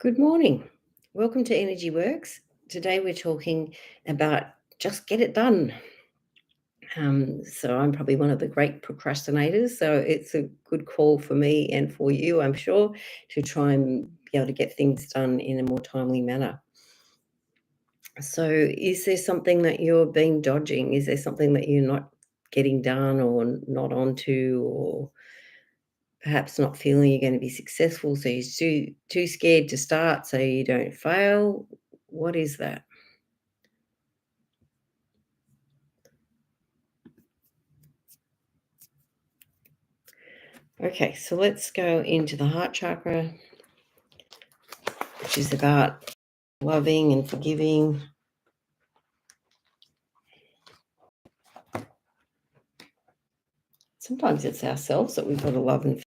Good morning. Welcome to Energy Works. Today we're talking about just get it done. So I'm probably one of the great procrastinators. So it's a good call for me and for you, I'm sure, to try and be able to get things done in a more timely manner. So is there something that you're being dodging? Is there something that you're not getting done or not onto or perhaps not feeling you're going to be successful, so you're too scared to start so you don't fail? What is that? Okay, so let's go into the heart chakra, which is about loving and forgiving. Sometimes it's ourselves that we've got to love and.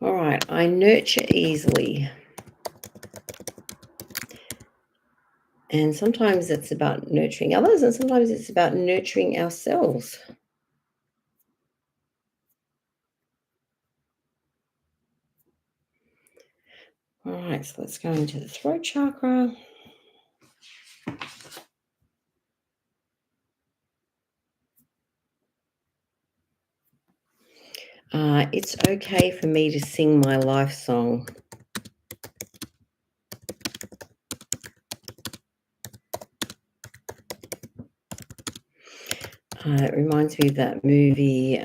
All right, I nurture easily. And sometimes it's about nurturing others, and sometimes it's about nurturing ourselves. All right, so let's go into the throat chakra. It's okay for me to sing my life song. It reminds me of that movie,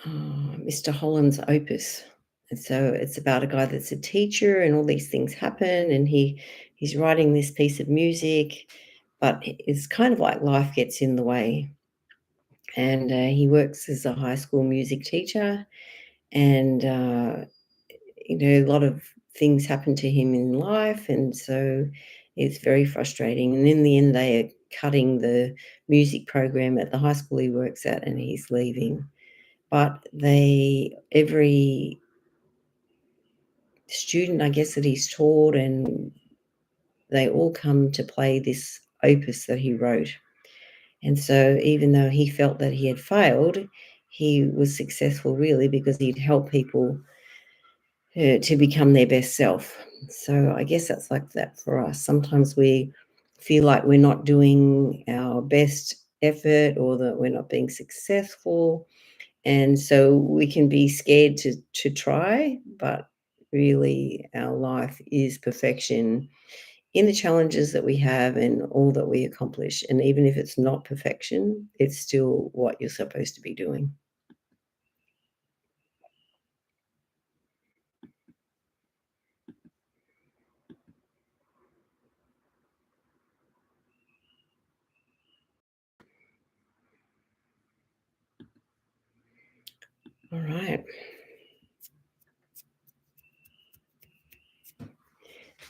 Mr. Holland's Opus. And so it's about a guy that's a teacher, and all these things happen, and he's writing this piece of music, but it's kind of like life gets in the way. And he works as a high school music teacher, and a lot of things happen to him in life, and so it's very frustrating. And in the end, they are cutting the music program at the high school he works at, and he's leaving. But every student, I guess, that he's taught, and they all come to play this opus that he wrote. And so even though he felt that he had failed, he was successful really because he'd help people to become their best self. So I guess that's like that for us. Sometimes we feel like we're not doing our best effort or that we're not being successful. And so we can be scared to try, but really our life is perfection in the challenges that we have and all that we accomplish. And even if it's not perfection, it's still what you're supposed to be doing. All right.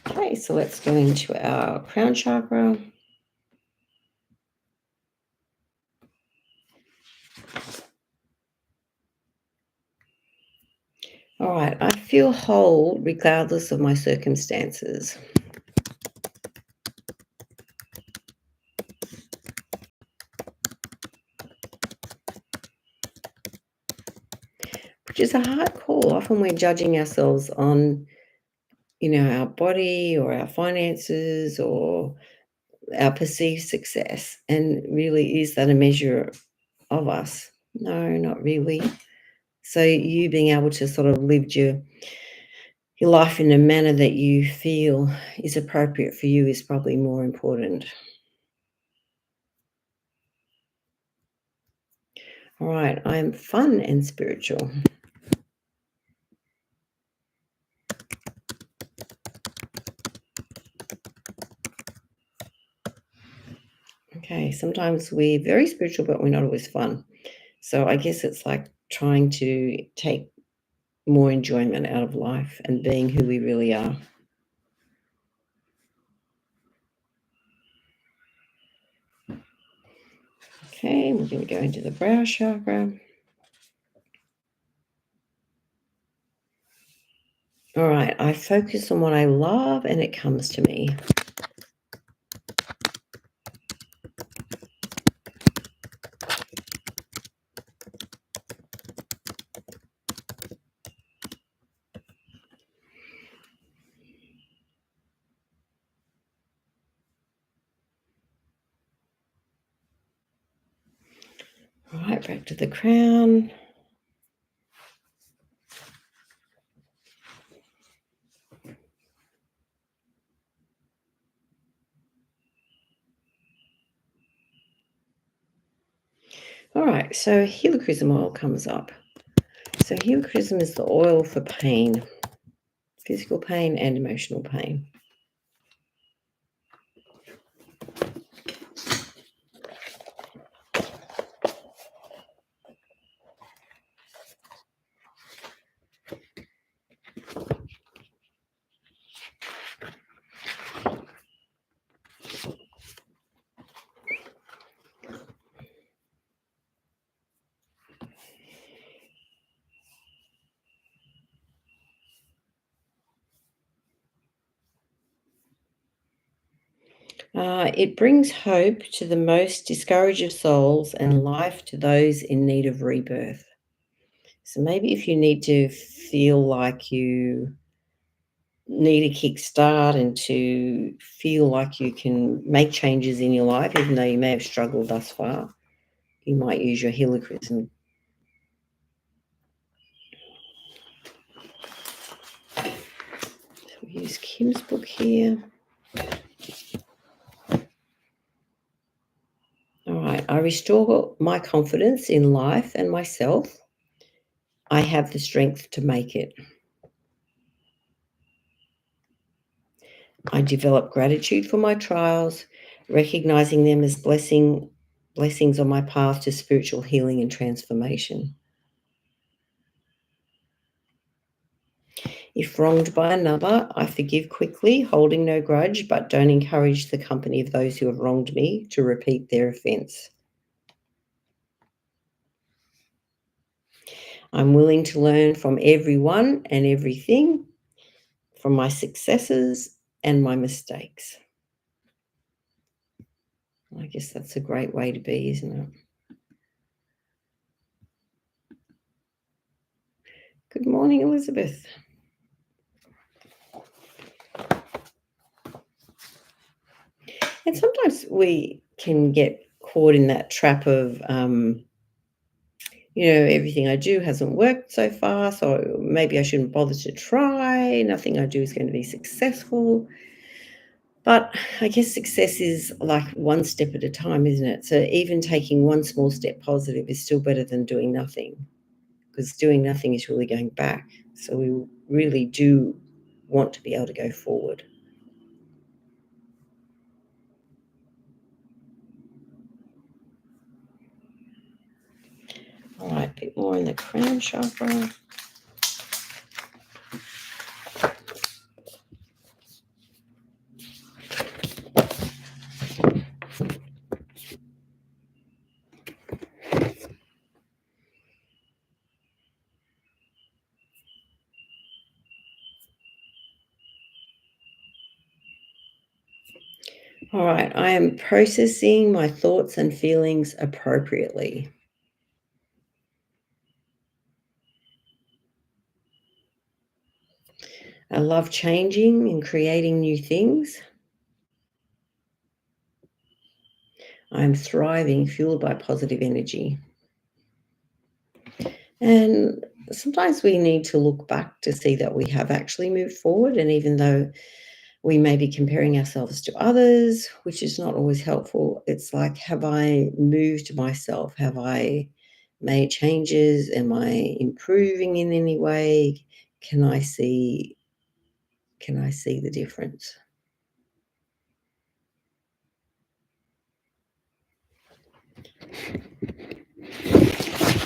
Okay, so let's go into our crown chakra. All right, I feel whole regardless of my circumstances. Which is a hard call. Often we're judging ourselves on, our body or our finances or our perceived success. And really, is that a measure of us? No, not really. So you being able to sort of live your life in a manner that you feel is appropriate for you is probably more important. All right, I'm fun and spiritual. Okay, sometimes we're very spiritual, but we're not always fun. So I guess it's like trying to take more enjoyment out of life and being who we really are. Okay, we're going to go into the brow chakra. All right, I focus on what I love and it comes to me. All right, back to the crown. All right, so helichrysum oil comes up. So helichrysum is the oil for pain, physical pain and emotional pain. It brings hope to the most discouraged of souls and life to those in need of rebirth. So maybe if you need to feel like you need a kickstart and to feel like you can make changes in your life, even though you may have struggled thus far, you might use your helichrysum. So we use Kim's book here. All right, I restore my confidence in life and myself. I have the strength to make it. I develop gratitude for my trials, recognizing them as blessings on my path to spiritual healing and transformation. If wronged by another, I forgive quickly, holding no grudge, but don't encourage the company of those who have wronged me to repeat their offence. I'm willing to learn from everyone and everything, from my successes and my mistakes. I guess that's a great way to be, isn't it? Good morning, Elizabeth. And sometimes we can get caught in that trap of, everything I do hasn't worked so far, so maybe I shouldn't bother to try. Nothing I do is going to be successful. But I guess success is like one step at a time, isn't it? So even taking one small step positive is still better than doing nothing, because doing nothing is really going back. So we really do want to be able to go forward. All right, a bit more in the crown chakra. All right, I am processing my thoughts and feelings appropriately. I love changing and creating new things. I'm thriving, fueled by positive energy. And sometimes we need to look back to see that we have actually moved forward. And even though we may be comparing ourselves to others, which is not always helpful, it's like, have I moved myself? Have I made changes? Am I improving in any way? Can I see the difference?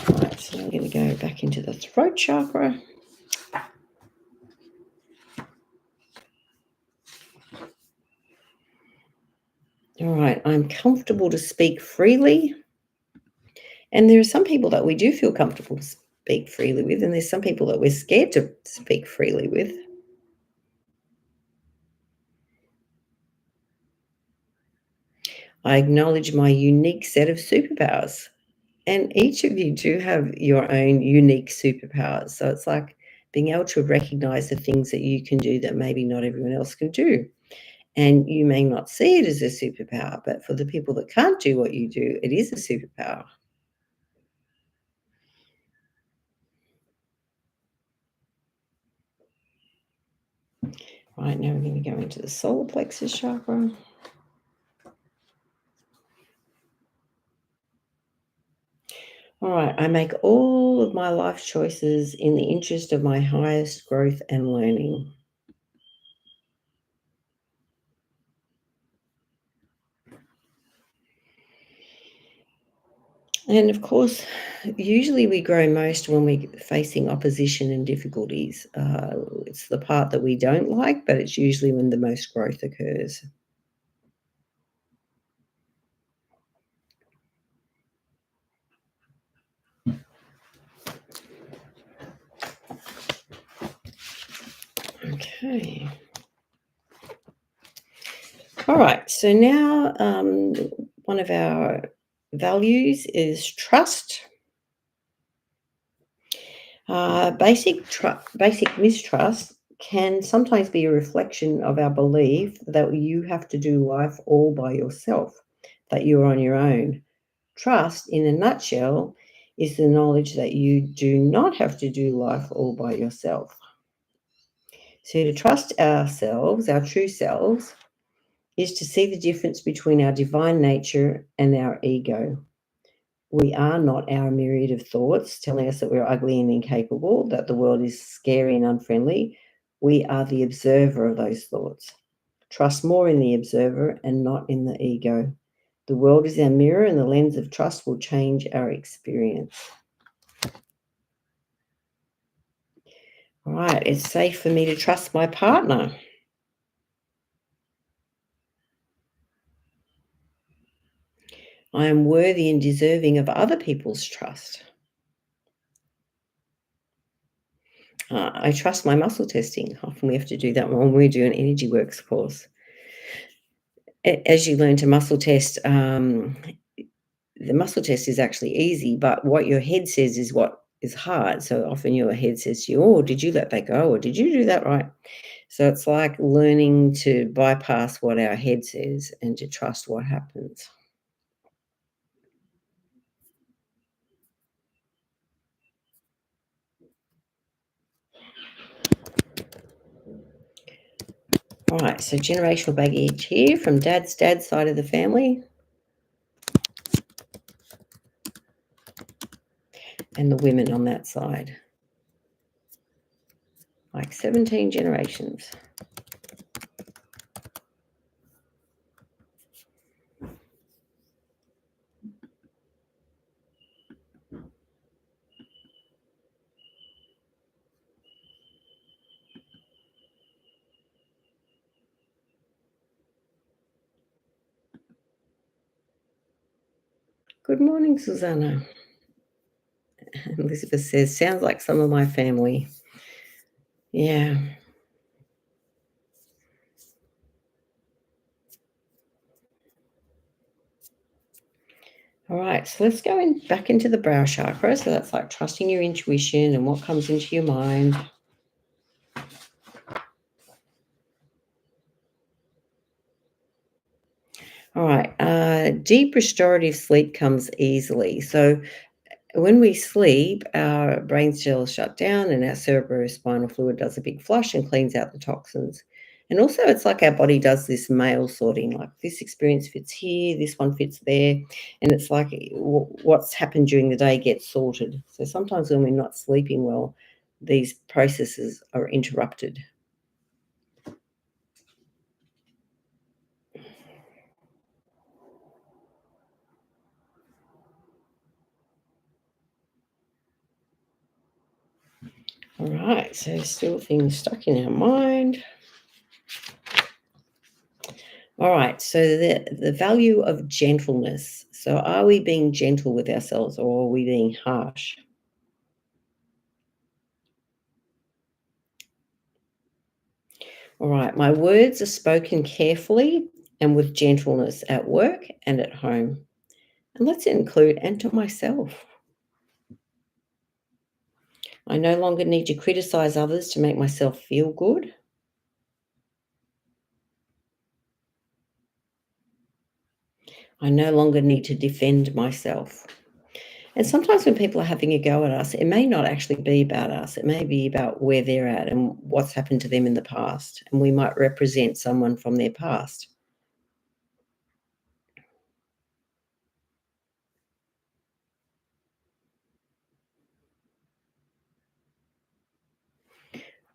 All right, so I'm going to go back into the throat chakra. All right, I'm comfortable to speak freely. And there are some people that we do feel comfortable to speak freely with, and there's some people that we're scared to speak freely with. I acknowledge my unique set of superpowers. And each of you do have your own unique superpowers. So it's like being able to recognize the things that you can do that maybe not everyone else can do. And you may not see it as a superpower, but for the people that can't do what you do, it is a superpower. Right, now we're going to go into the solar plexus chakra. All right, I make all of my life choices in the interest of my highest growth and learning. And of course, usually we grow most when we're facing opposition and difficulties. It's the part that we don't like, but it's usually when the most growth occurs. Okay. All right. So now one of our values is trust. Basic mistrust can sometimes be a reflection of our belief that you have to do life all by yourself, that you're on your own. Trust, in a nutshell, is the knowledge that you do not have to do life all by yourself. So, to trust ourselves, our true selves, is to see the difference between our divine nature and our ego. We are not our myriad of thoughts telling us that we're ugly and incapable, that the world is scary and unfriendly. We are the observer of those thoughts. Trust more in the observer and not in the ego. The world is our mirror, and the lens of trust will change our experience. All right, it's safe for me to trust my partner. I am worthy and deserving of other people's trust. I trust my muscle testing. Often we have to do that when we do an energy works course. As you learn to muscle test, the muscle test is actually easy, but what your head says is what is hard. So often your head says to you, "Oh, did you let that go? Or did you do that right?" So it's like learning to bypass what our head says and to trust what happens. All right, so generational baggage here from dad's side of the family and the women on that side, like 17 generations. Good morning, Susanna. Elizabeth says, sounds like some of my family. Yeah. All right, so let's go back into the brow chakra. So that's like trusting your intuition and what comes into your mind. All right, deep restorative sleep comes easily. So when we sleep, our brain cells shut down and our cerebrospinal fluid does a big flush and cleans out the toxins. And also, it's like our body does this mail sorting, like this experience fits here, this one fits there. And it's like what's happened during the day gets sorted. So sometimes when we're not sleeping well, these processes are interrupted. All right, so still things stuck in our mind. All right, so the value of gentleness. So are we being gentle with ourselves or are we being harsh? All right, my words are spoken carefully and with gentleness at work and at home. And let's include and to myself. I no longer need to criticize others to make myself feel good. I no longer need to defend myself. And sometimes when people are having a go at us, it may not actually be about us. It may be about where they're at and what's happened to them in the past. And we might represent someone from their past.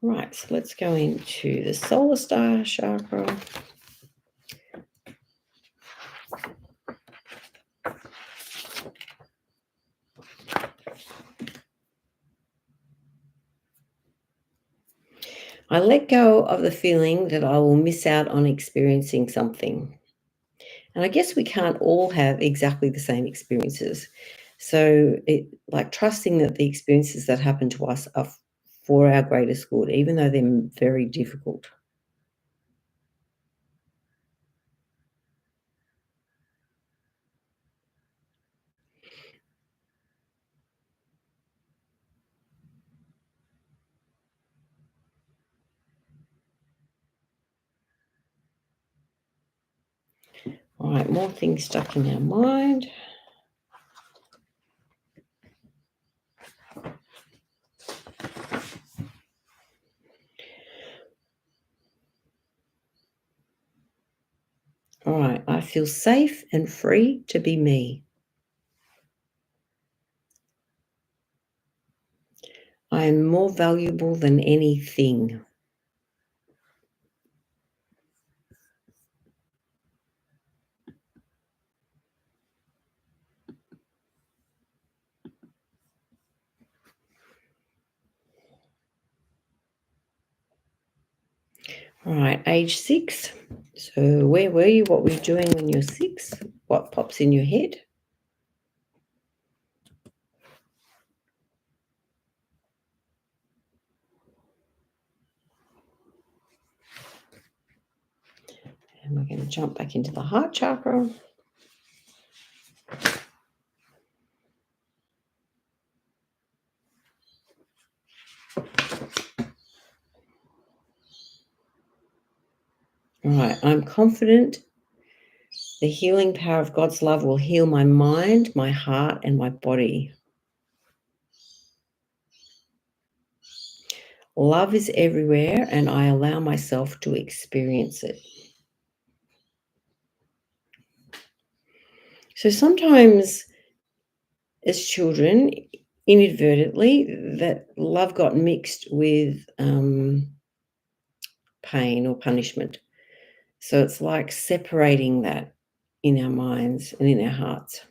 Right, so let's go into the solar star chakra. I let go of the feeling that I will miss out on experiencing something. And I guess we can't all have exactly the same experiences. So it like trusting that the experiences that happen to us are for our greatest good, even though they're very difficult. All right, more things stuck in our mind. All right, I feel safe and free to be me. I am more valuable than anything. All right, age 6. So where were you? What were you doing when you were 6? What pops in your head? And we're going to jump back into the heart chakra. All right, I'm confident the healing power of God's love will heal my mind, my heart, and my body. Love is everywhere, and I allow myself to experience it. So sometimes as children, inadvertently, that love got mixed with pain or punishment. So it's like separating that in our minds and in our hearts.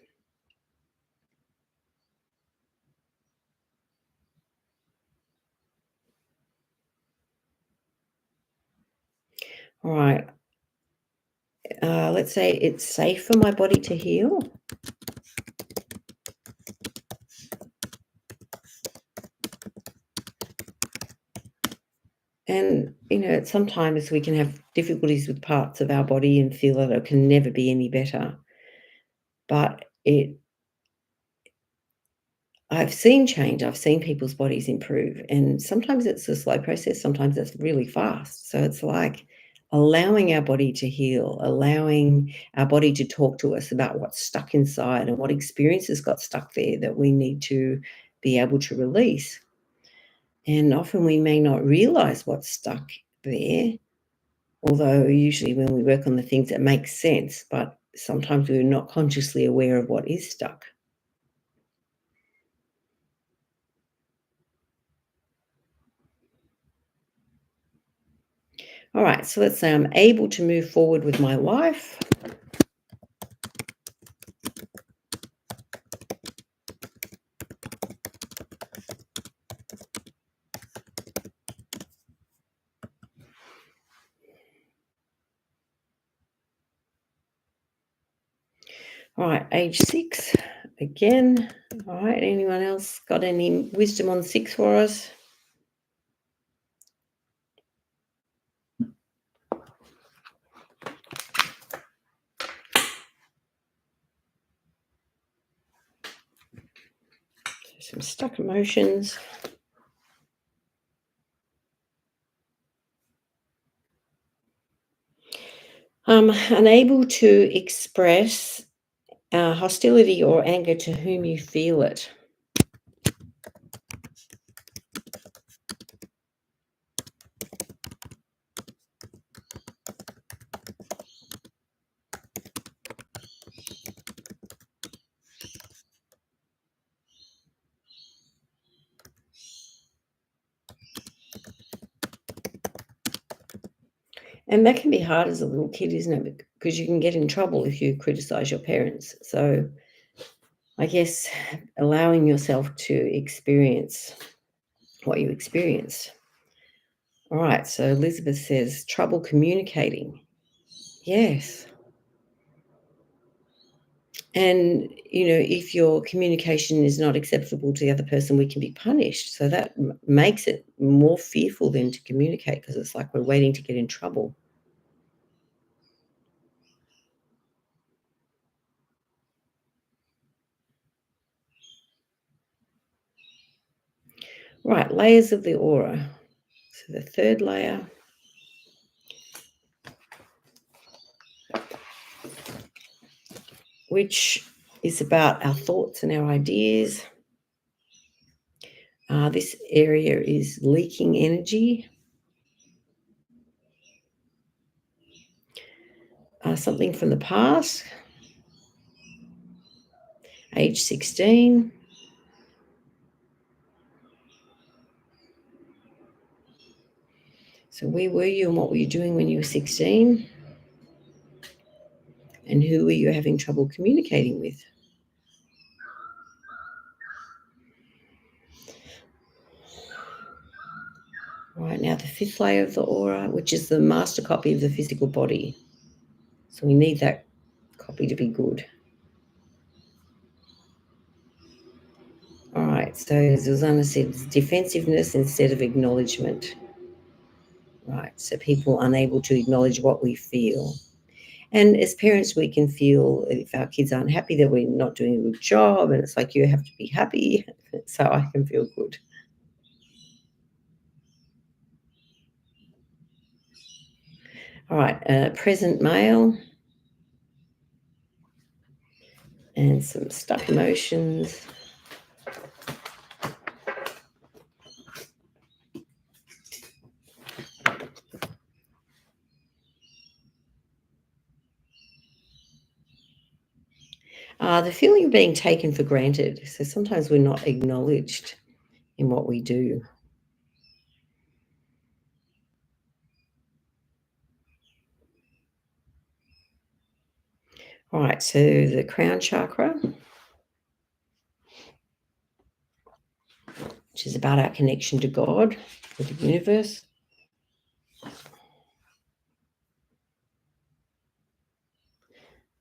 All right. Let's say it's safe for my body to heal. And, sometimes we can have difficulties with parts of our body and feel that it can never be any better. But I've seen change. I've seen people's bodies improve. And sometimes it's a slow process, sometimes it's really fast. So it's like allowing our body to heal, allowing our body to talk to us about what's stuck inside and what experiences got stuck there that we need to be able to release. And often we may not realize what's stuck there. Although usually when we work on the things that make sense, but sometimes we're not consciously aware of what is stuck. All right, so let's say I'm able to move forward with my life. All right, age 6 again. All right, anyone else got any wisdom on 6 for us? Some stuck emotions. Unable to express hostility or anger to whom you feel it. And that can be hard as a little kid, isn't it? Because you can get in trouble if you criticize your parents. So I guess allowing yourself to experience what you experience. All right, so Elizabeth says trouble communicating. Yes. And, if your communication is not acceptable to the other person, we can be punished. So that makes it more fearful then to communicate because it's like we're waiting to get in trouble. Right, layers of the aura. So the third layer, which is about our thoughts and our ideas. This area is leaking energy. Something from the past, age 16. So where were you and what were you doing when you were 16? And who were you having trouble communicating with? Right, now the fifth layer of the aura, which is the master copy of the physical body. So we need that copy to be good. All right, so Zuzana said it's defensiveness instead of acknowledgement. Right, so people unable to acknowledge what we feel. And as parents, we can feel if our kids aren't happy that we're not doing a good job, and it's like you have to be happy so I can feel good. All right, present male and some stuck emotions. The feeling of being taken for granted. So sometimes we're not acknowledged in what we do. All right, so the crown chakra, which is about our connection to God, with the universe.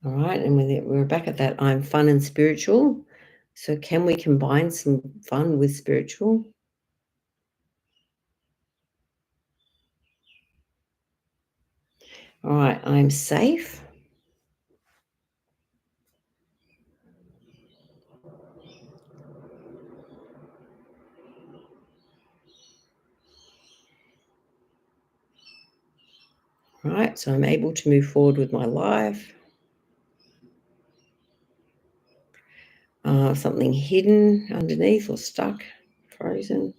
All right, and we're back at that I'm fun and spiritual. So can we combine some fun with spiritual? All right, I'm safe. All right, so I'm able to move forward with my life. Something hidden underneath or stuck, frozen.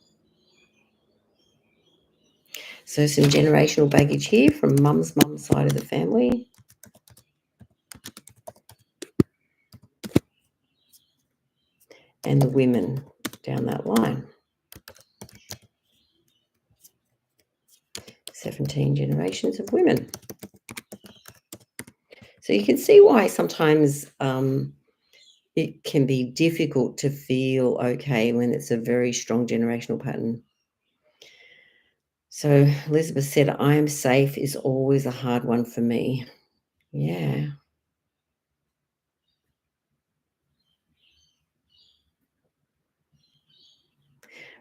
So some generational baggage here from mum's side of the family. And the women down that line. 17 generations of women. So you can see why sometimes it can be difficult to feel okay when it's a very strong generational pattern. So Elizabeth said, I am safe is always a hard one for me. Yeah.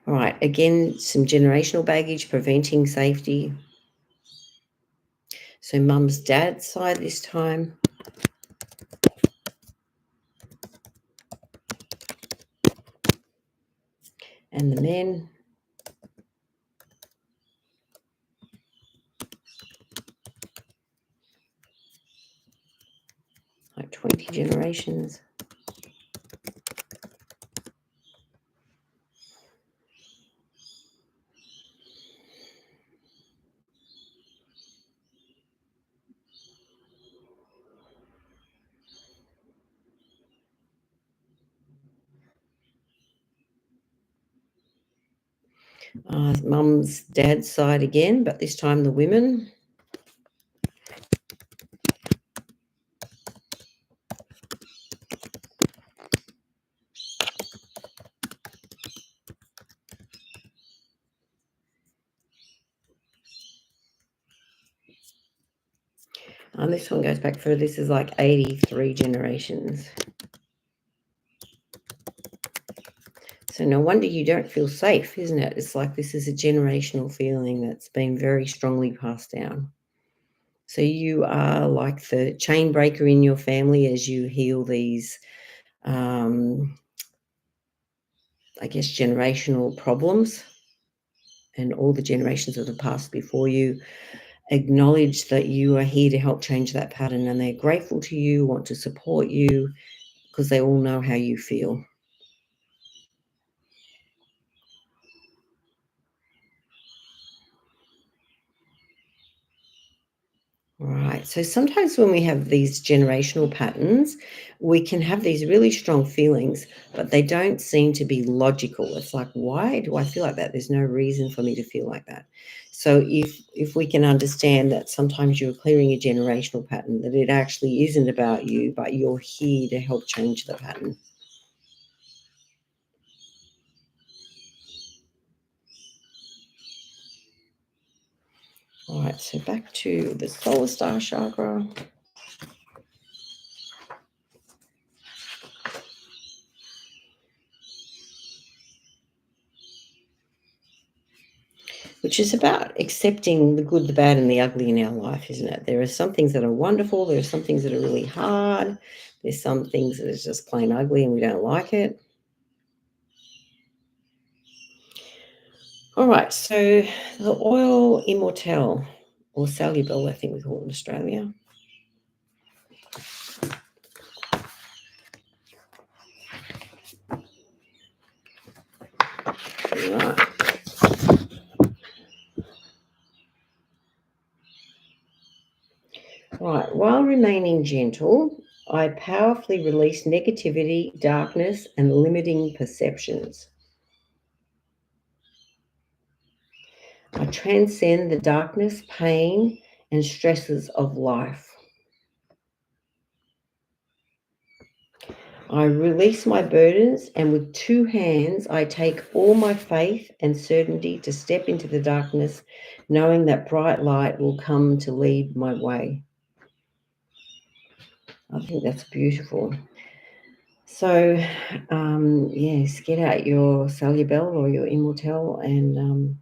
All right. Again, some generational baggage preventing safety. So mum's dad's side this time. And the men. Like 20 generations. Mum's dad's side again, but this time the women. And this one goes back further. This is like 83 generations. So no wonder you don't feel safe, isn't it? It's like this is a generational feeling that's been very strongly passed down. So you are like the chain breaker in your family as you heal these, I guess, generational problems, and all the generations that have passed before you acknowledge that you are here to help change that pattern, and they're grateful to you, want to support you, because they all know how you feel. Right. So sometimes when we have these generational patterns, we can have these really strong feelings, but they don't seem to be logical. It's like, why do I feel like that? There's no reason for me to feel like that. So if we can understand that sometimes you're clearing a generational pattern, that it actually isn't about you, but you're here to help change the pattern. All right, so back to the solar star chakra. Which is about accepting the good, the bad, and the ugly in our life, isn't it? There are some things that are wonderful. There are some things that are really hard. There's some things that are just plain ugly and we don't like it. All right, so the oil immortelle, or soluble, I think we call it in Australia. Right. Right. While remaining gentle, I powerfully release negativity, darkness, and limiting perceptions. I transcend the darkness, pain, and stresses of life. I release my burdens, and with two hands, I take all my faith and certainty to step into the darkness, knowing that bright light will come to lead my way. I think that's beautiful. So, yes, get out your Salubel or your Immortel and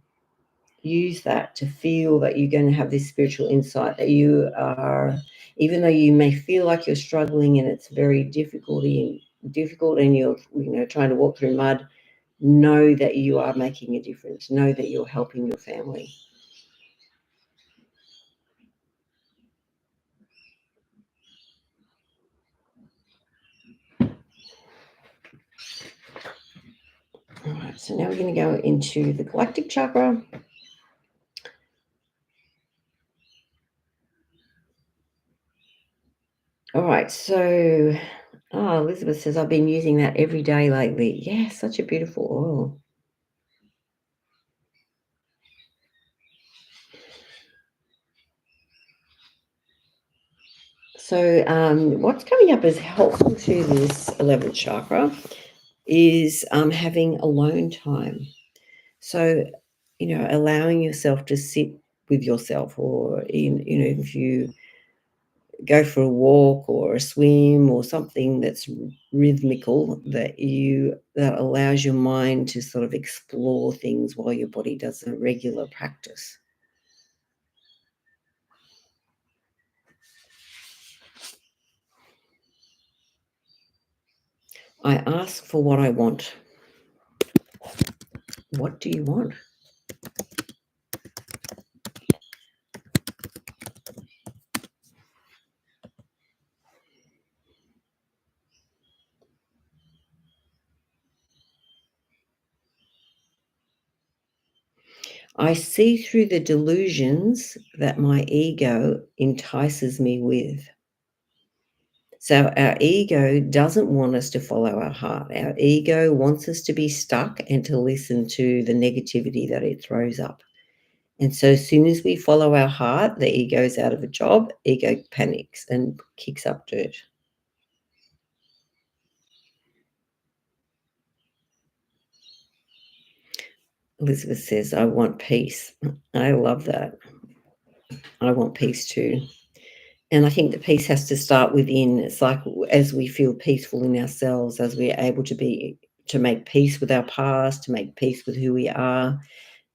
use that to feel that you're going to have this spiritual insight, that you are, even though you may feel like you're struggling and it's very difficult and you're trying to walk through mud, know that you are making a difference. Know that you're helping your family. All right, so now we're going to go into the galactic chakra. All right, so Elizabeth says, I've been using that every day lately. Yeah, such a beautiful oil. So what's coming up as helpful to this 11th chakra is having alone time. So, allowing yourself to sit with yourself, or if you go for a walk or a swim or something that's rhythmical, that allows your mind to sort of explore things while your body does a regular practice. I ask for what I want. What do you want? I see through the delusions that my ego entices me with. So our ego doesn't want us to follow our heart. Our ego wants us to be stuck and to listen to the negativity that it throws up. And so as soon as we follow our heart, the ego's out of a job, ego panics and kicks up dirt. Elizabeth says, I want peace. I love that. I want peace too. And I think the peace has to start within. It's like as we feel peaceful in ourselves, as we're able to make peace with our past, to make peace with who we are,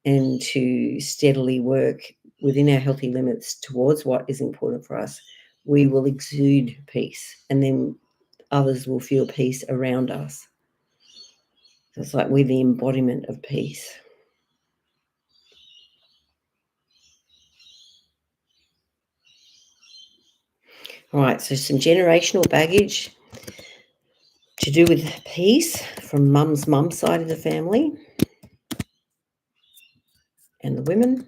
and to steadily work within our healthy limits towards what is important for us, we will exude peace, and then others will feel peace around us. So it's like we're the embodiment of peace. All right, so some generational baggage to do with peace from mum's side of the family and the women.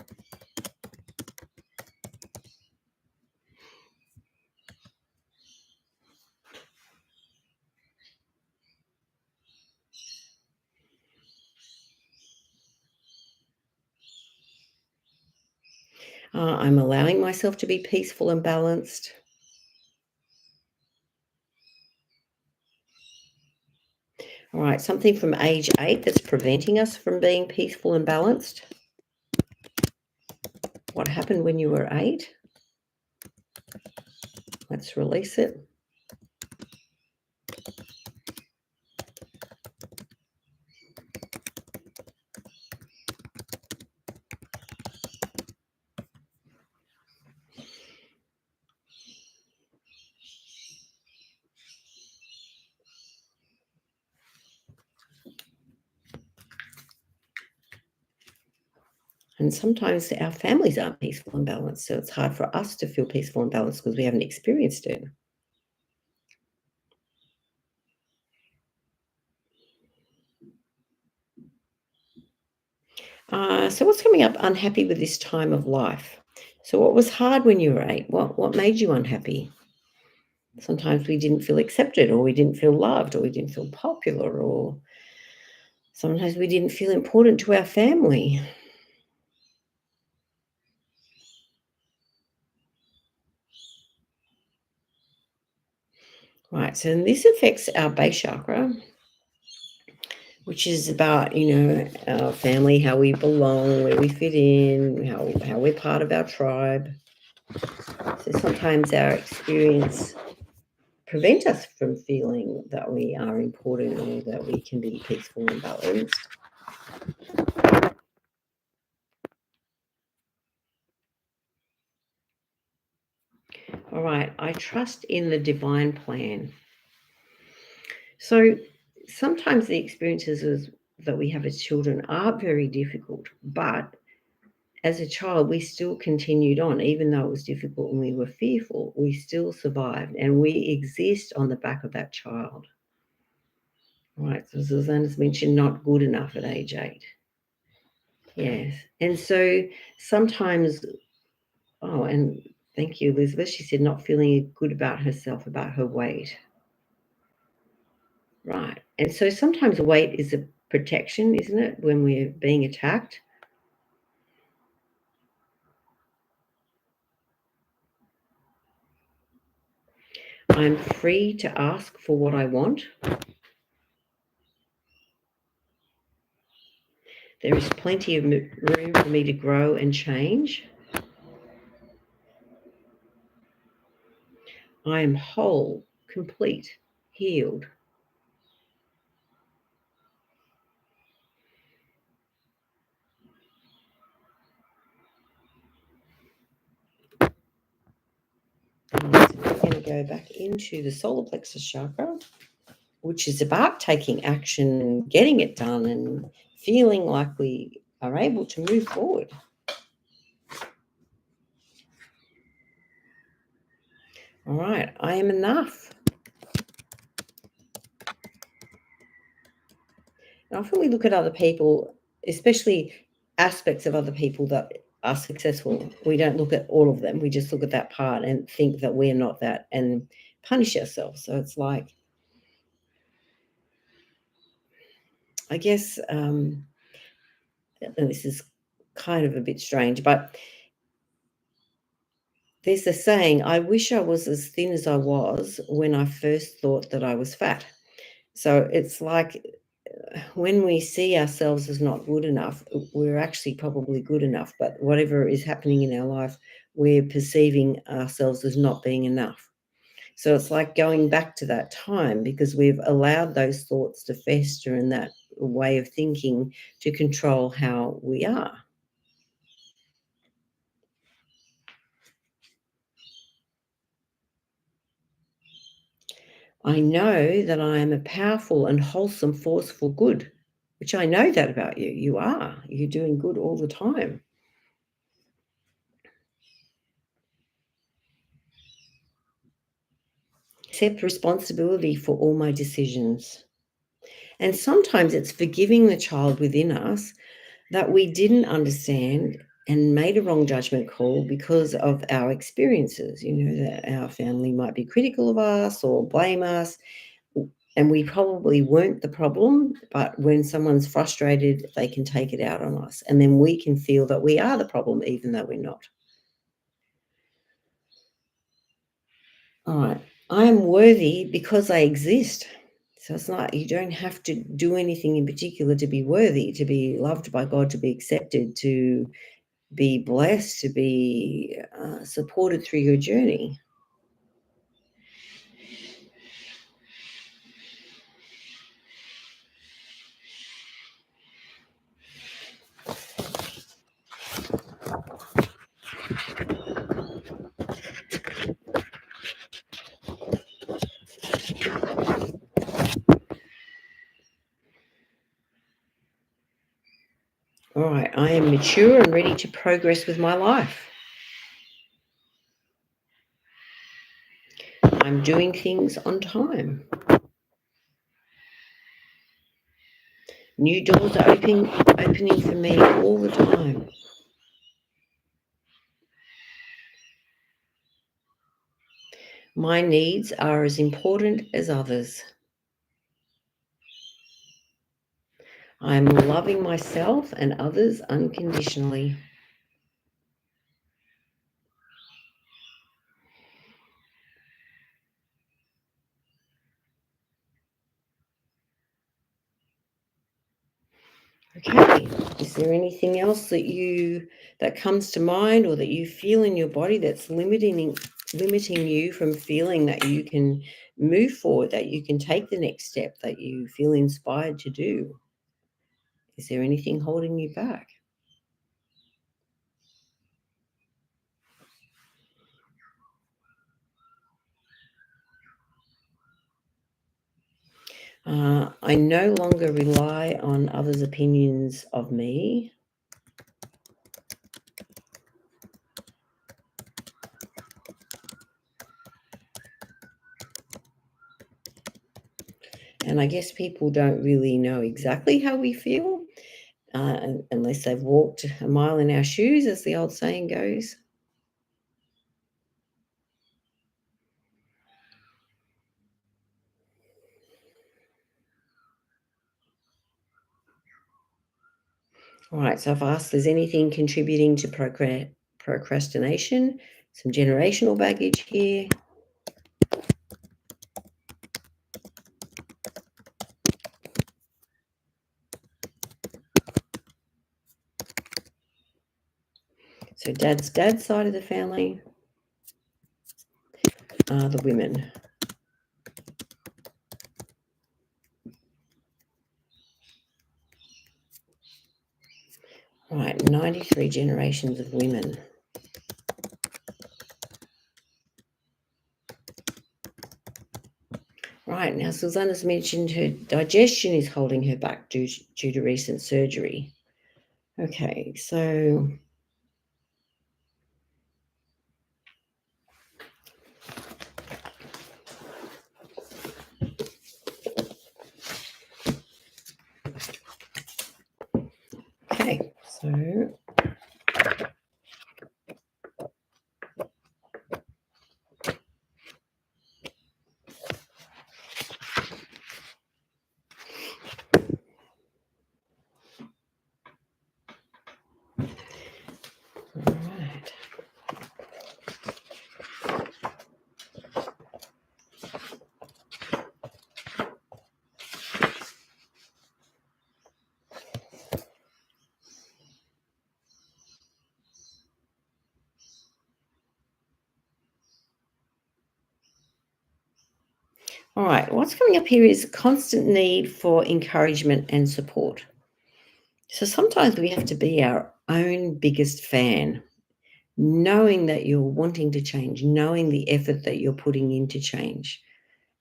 I'm allowing myself to be peaceful and balanced. All right, something from age 8 that's preventing us from being peaceful and balanced. What happened when you were 8? Let's release it. And sometimes our families aren't peaceful and balanced, so it's hard for us to feel peaceful and balanced because we haven't experienced it. So what's coming up? Unhappy with this time of life. So what was hard when you were 8? What made you unhappy? Sometimes we didn't feel accepted, or we didn't feel loved, or we didn't feel popular, or sometimes we didn't feel important to our family. Right, so this affects our base chakra, which is about, our family, how we belong, where we fit in, how we're part of our tribe. So sometimes our experience prevent us from feeling that we are important or that we can be peaceful and balanced. All right, I trust in the divine plan. So sometimes the experiences that we have as children are very difficult, but as a child, we still continued on, even though it was difficult and we were fearful, we still survived and we exist on the back of that child. Right, so Susanna's mentioned not good enough at age 8. Yes, and so sometimes, and thank you, Elizabeth, she said not feeling good about herself, about her weight. Right, and so sometimes weight is a protection, isn't it, when we're being attacked? I'm free to ask for what I want. There is plenty of room for me to grow and change. I am whole, complete, healed. And so we're going to go back into the solar plexus chakra. which is about taking action and getting it done and feeling like we are able to move forward. All right, I am enough. And often we look at other people, especially aspects of other people that are successful. We don't look at all of them. We just look at that part and think that we're not that and punish ourselves. So it's like, I guess, and this is kind of a bit strange, but there's a saying, I wish I was as thin as I was when I first thought that I was fat. So it's like when we see ourselves as not good enough, we're actually probably good enough, but whatever is happening in our life, we're perceiving ourselves as not being enough. So it's like going back to that time because we've allowed those thoughts to fester and that way of thinking to control how we are. I know that I am a powerful and wholesome force for good, which I know that about you. You are. You're doing good all the time. Accept responsibility for all my decisions. And sometimes it's forgiving the child within us that we didn't understand and made a wrong judgment call because of our experiences. You know, that our family might be critical of us or blame us. And we probably weren't the problem, but when someone's frustrated, they can take it out on us. And then we can feel that we are the problem, even though we're not. All right. I am worthy because I exist. So it's not, you don't have to do anything in particular to be worthy, to be loved by God, to be accepted, to be blessed, to be supported through your journey. All right. I am mature and ready to progress with my life. I'm doing things on time. New doors are opening for me all the time. My needs are as important as others. I'm loving myself and others unconditionally. Okay. Is there anything else that comes to mind or that you feel in your body that's limiting you from feeling that you can move forward, that you can take the next step, that you feel inspired to do? Is there anything holding you back? I no longer rely on others' opinions of me. And I guess people don't really know exactly how we feel unless they've walked a mile in our shoes, as the old saying goes. All right, so I've asked, there's anything contributing to procrastination, some generational baggage here. So dad's side of the family are the women. All right, 93 generations of women. All Right, now Susanna's mentioned her digestion is holding her back due to recent surgery. Okay, so okay, so all right. All right, what's coming up here is constant need for encouragement and support. So sometimes we have to be our own biggest fan, knowing that you're wanting to change, knowing the effort that you're putting into change,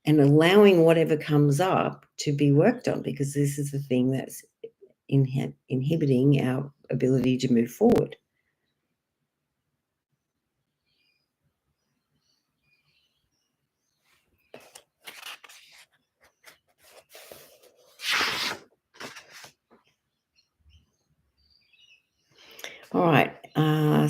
and allowing whatever comes up to be worked on, because this is the thing that's inhibiting our ability to move forward. All right.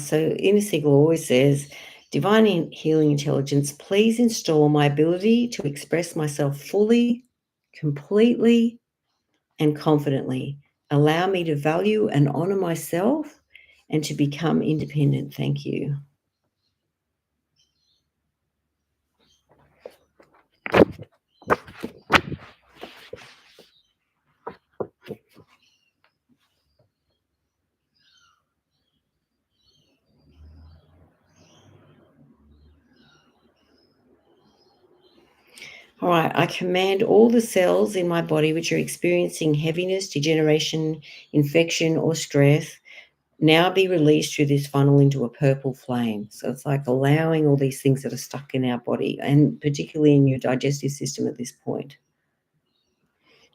So Inner Signal always says, Divine Healing Intelligence, please install my ability to express myself fully, completely, and confidently. Allow me to value and honor myself and to become independent. Thank you. All right, I command all the cells in my body which are experiencing heaviness, degeneration, infection, or stress now be released through this funnel into a purple flame. So it's like allowing all these things that are stuck in our body, and particularly in your digestive system at this point.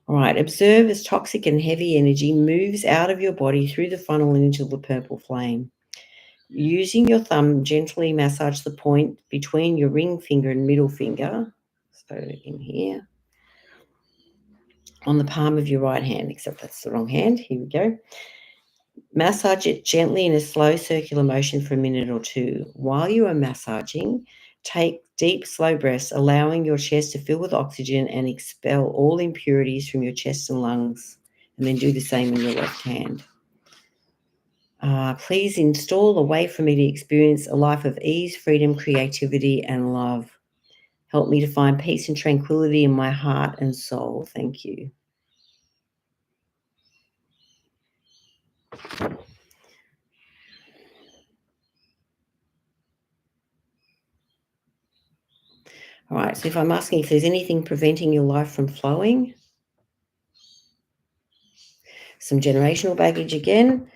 All right, observe as toxic and heavy energy moves out of your body through the funnel and into the purple flame. Using your thumb, gently massage the point between your ring finger and middle finger. So in here, on the palm of your right hand, except that's the wrong hand. Here we go. Massage it gently in a slow circular motion for a minute or two. While you are massaging, take deep, slow breaths, allowing your chest to fill with oxygen and expel all impurities from your chest and lungs. And then do the same in your left hand. Please install a way for me to experience a life of ease, freedom, creativity, and love. Help me to find peace and tranquility in my heart and soul. Thank you. All right, so if I'm asking if there's anything preventing your life from flowing, some generational baggage again.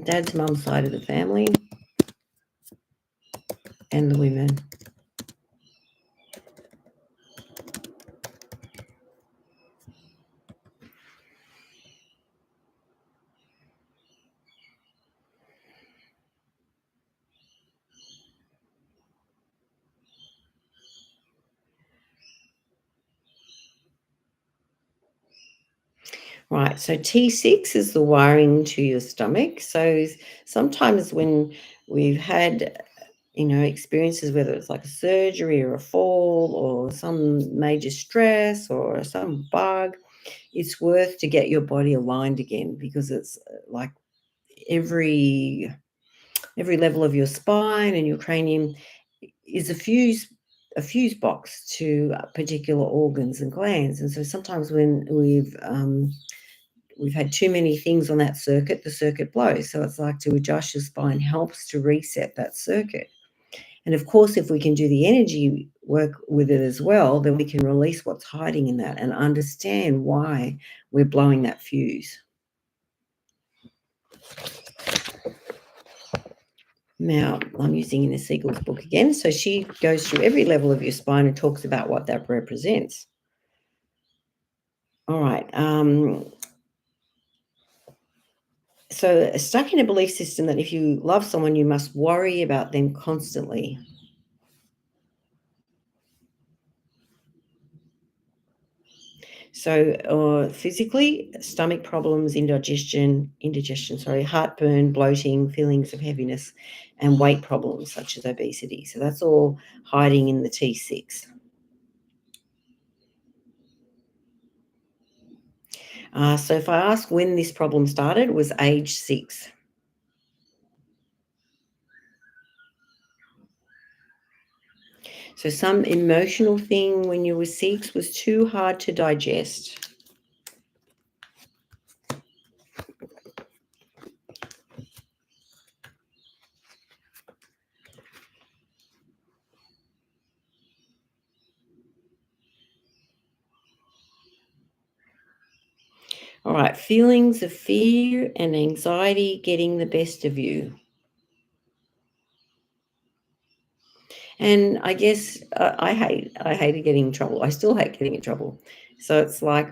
Dad's mum's side of the family and the women. Right, so T6 is the wiring to your stomach. So sometimes when we've had, experiences, whether it's like a surgery or a fall or some major stress or some bug, it's worth to get your body aligned again, because it's like every level of your spine and your cranium is a fuse box to particular organs and glands. And so sometimes when we've had too many things on that circuit, the circuit blows. So it's like to adjust your spine helps to reset that circuit. And of course, if we can do the energy work with it as well, then we can release what's hiding in that and understand why we're blowing that fuse. Now, I'm using Inner Siegel's book again. So she goes through every level of your spine and talks about what that represents. All right. So stuck in a belief system that if you love someone, you must worry about them constantly. So physically, stomach problems, indigestion, sorry, heartburn, bloating, feelings of heaviness, and weight problems such as obesity. So that's all hiding in the T6. So if I ask when this problem started, it was age 6. So some emotional thing when you were 6 was too hard to digest. All right, feelings of fear and anxiety getting the best of you. And I guess I hated getting in trouble. I still hate getting in trouble. So it's like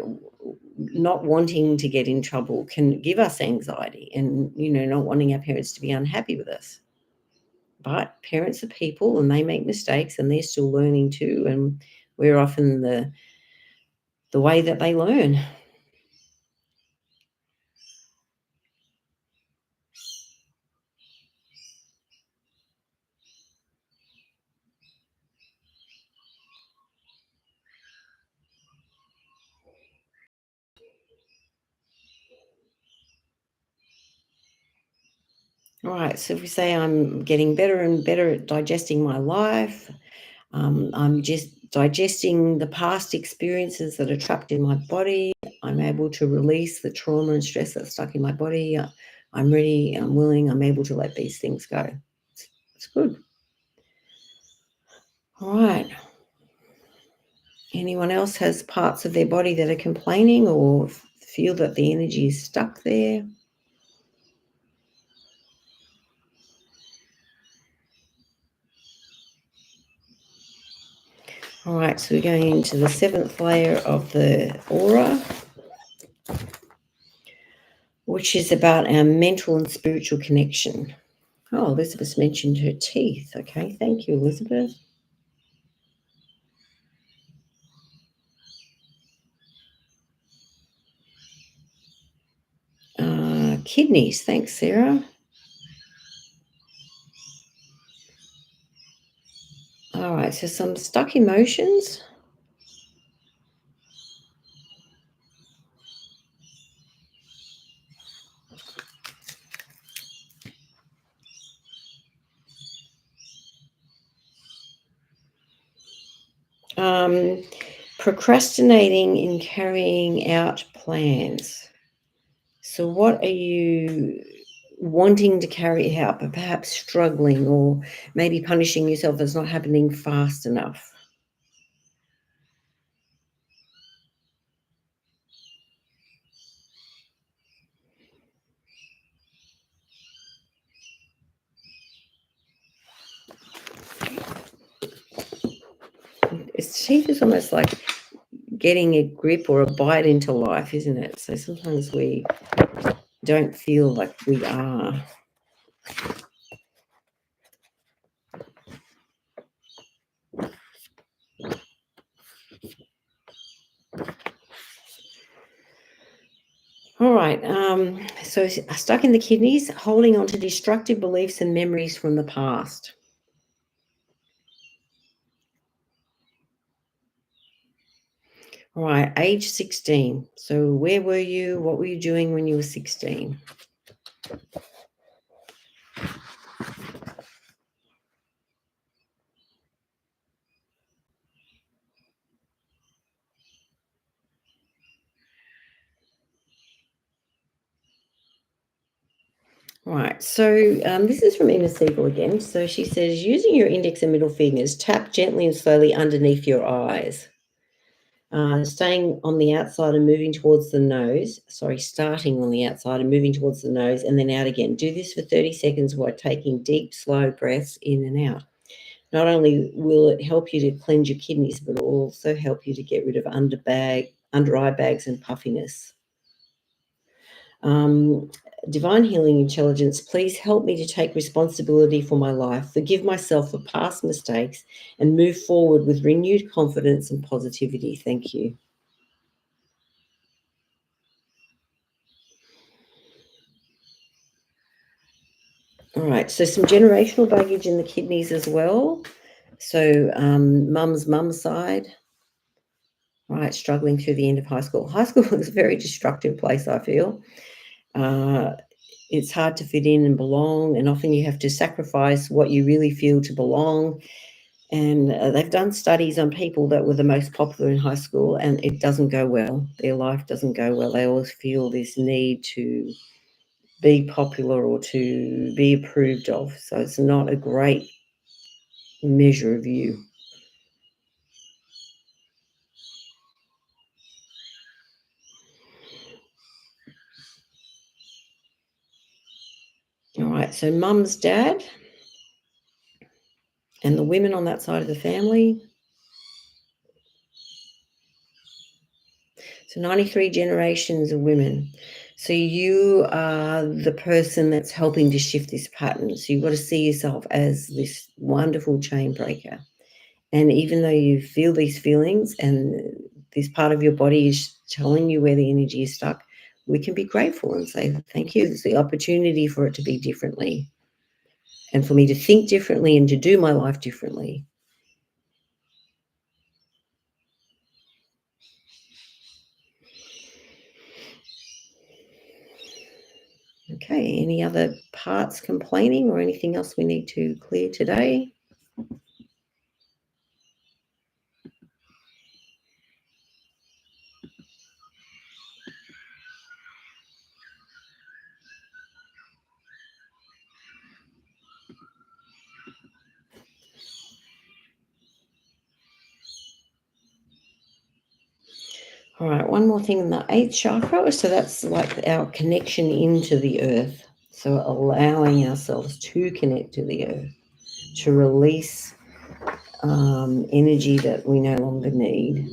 not wanting to get in trouble can give us anxiety and, not wanting our parents to be unhappy with us. But parents are people and they make mistakes and they're still learning too. And we're often the way that they learn. All right. So if we say I'm getting better and better at digesting my life, I'm just digesting the past experiences that are trapped in my body. I'm able to release the trauma and stress that's stuck in my body. I'm ready, I'm willing, I'm able to let these things go. It's good. All right. Anyone else has parts of their body that are complaining or feel that the energy is stuck there? All right, so we're going into the 7th layer of the aura, which is about our mental and spiritual connection. Oh, Elizabeth mentioned her teeth. Okay, thank you, Elizabeth. Kidneys. Thanks, Sarah. All right, so some stuck emotions. Um, Procrastinating in carrying out plans. So, what are you wanting to carry out, but perhaps struggling or maybe punishing yourself as not happening fast enough? Teeth is almost like getting a grip or a bite into life, isn't it? So sometimes we don't feel like we are. All right. So stuck in the kidneys, holding on to destructive beliefs and memories from the past. All right. Age 16. So where were you? What were you doing when you were 16? Right. So this is from Inner Siegel again. So she says, using your index and middle fingers, tap gently and slowly underneath your eyes. Staying on the outside and moving towards the nose. Sorry, starting on the outside and moving towards the nose and then out again. Do this for 30 seconds while taking deep, slow breaths in and out. Not only will it help you to cleanse your kidneys, but it will also help you to get rid of under eye bags and puffiness. Um, Divine Healing Intelligence, please help me to take responsibility for my life, forgive myself for past mistakes, and move forward with renewed confidence and positivity. Thank you. All right, so some generational baggage in the kidneys as well. So mum's side, right, struggling through the end of high school. High school is a very destructive place, I feel. Uh, it's hard to fit in and belong, and often you have to sacrifice what you really feel to belong. And they've done studies on people that were the most popular in high school, and it doesn't go well. Their life doesn't go well. They always feel this need to be popular or to be approved of. So it's not a great measure of you. All right, so mum's dad and the women on that side of the family. So 93 generations of women. So you are the person that's helping to shift this pattern. So you've got to see yourself as this wonderful chain breaker. And even though you feel these feelings and this part of your body is telling you where the energy is stuck, we can be grateful and say, thank you. It's the opportunity for it to be differently and for me to think differently and to do my life differently. Okay, any other parts complaining or anything else we need to clear today? All right, one more thing in the eighth chakra. So that's like our connection into the earth. So allowing ourselves to connect to the earth, to release energy that we no longer need.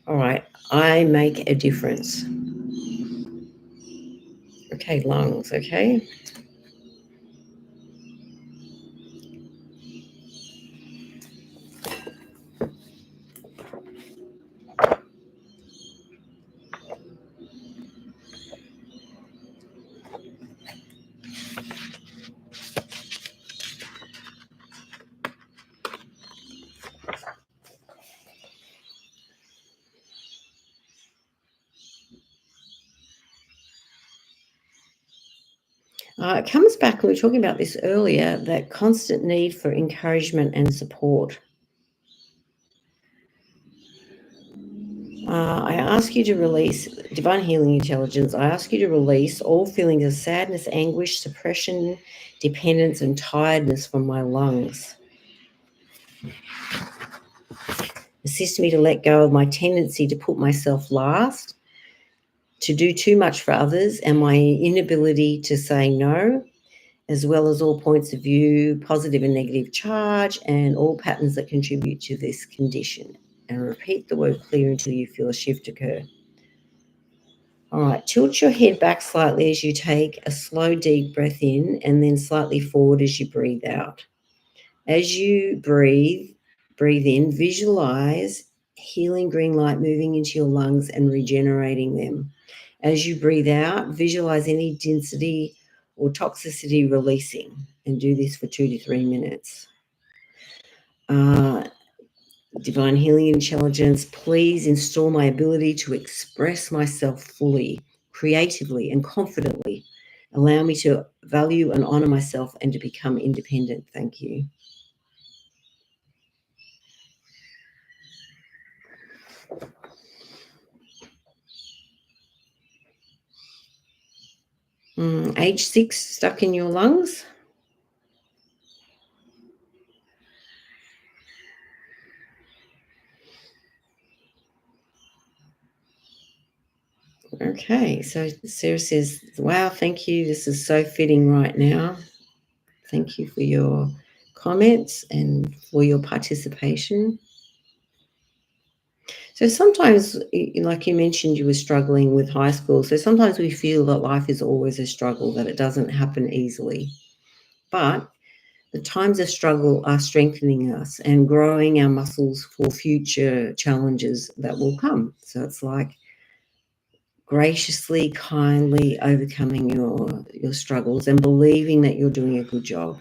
All right, I make a difference. Okay, lungs, okay. It comes back, we were talking about this earlier, that constant need for encouragement and support. I ask you to release divine healing intelligence. I ask you to release all feelings of sadness, anguish, suppression, dependence, and tiredness from my lungs. Assist me to let go of my tendency to put myself last, to do too much for others, and my inability to say no, as well as all points of view, positive and negative charge, and all patterns that contribute to this condition. And repeat the word clear until you feel a shift occur. All right, tilt your head back slightly as you take a slow, deep breath in and then slightly forward as you breathe out. As you breathe in, visualize healing green light moving into your lungs and regenerating them. As you breathe out, visualize any density or toxicity releasing, and do this for 2 to 3 minutes. Divine Healing Intelligence, please install my ability to express myself fully, creatively, and confidently. Allow me to value and honor myself and to become independent. Thank you. H6 stuck in your lungs. Okay, so Sarah says, wow, thank you. This is so fitting right now. Thank you for your comments and for your participation. So sometimes, like you mentioned, you were struggling with high school. So sometimes we feel that life is always a struggle, that it doesn't happen easily. But the times of struggle are strengthening us and growing our muscles for future challenges that will come. So it's like graciously, kindly overcoming your struggles and believing that you're doing a good job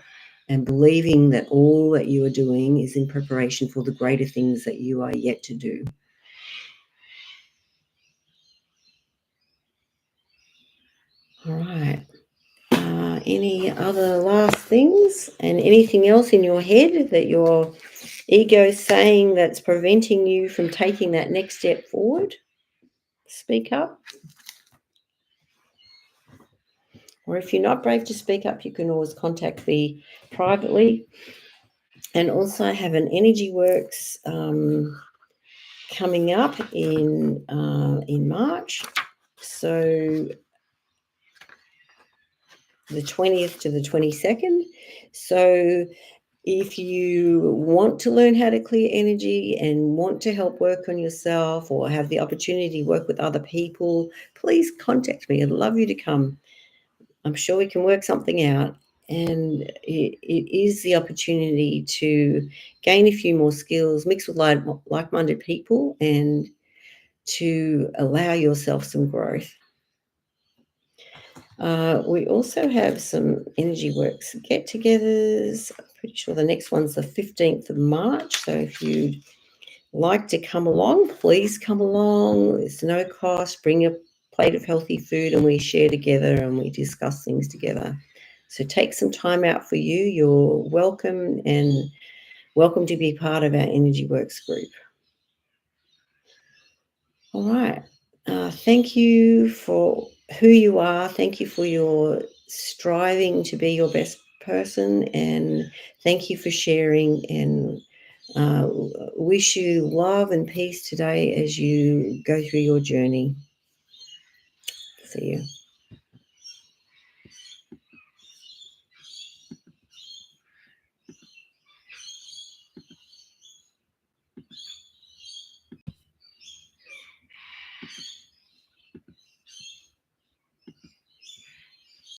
and believing that all that you are doing is in preparation for the greater things that you are yet to do. All right. Any other last things and anything else in your head that your ego is saying that's preventing you from taking that next step forward? Speak up. Or if you're not brave to speak up, you can always contact me privately. And also, I have an Energy Workz coming up in March. So the 20th to the 22nd. So if you want to learn how to clear energy and want to help work on yourself or have the opportunity to work with other people, please contact me. I'd love you to come. I'm sure we can work something out. And it is the opportunity to gain a few more skills, mix with like-minded people, and to allow yourself some growth. We also have some Energy Workz get-togethers. I'm pretty sure the next one's the 15th of March. So if you'd like to come along, please come along. It's no cost. Bring a plate of healthy food and we share together and we discuss things together. So take some time out for you. You're welcome and welcome to be part of our Energy Workz group. All right. Thank you for who you are. Thank you for your striving to be your best person. And thank you for sharing. And wish you love and peace today as you go through your journey. See you.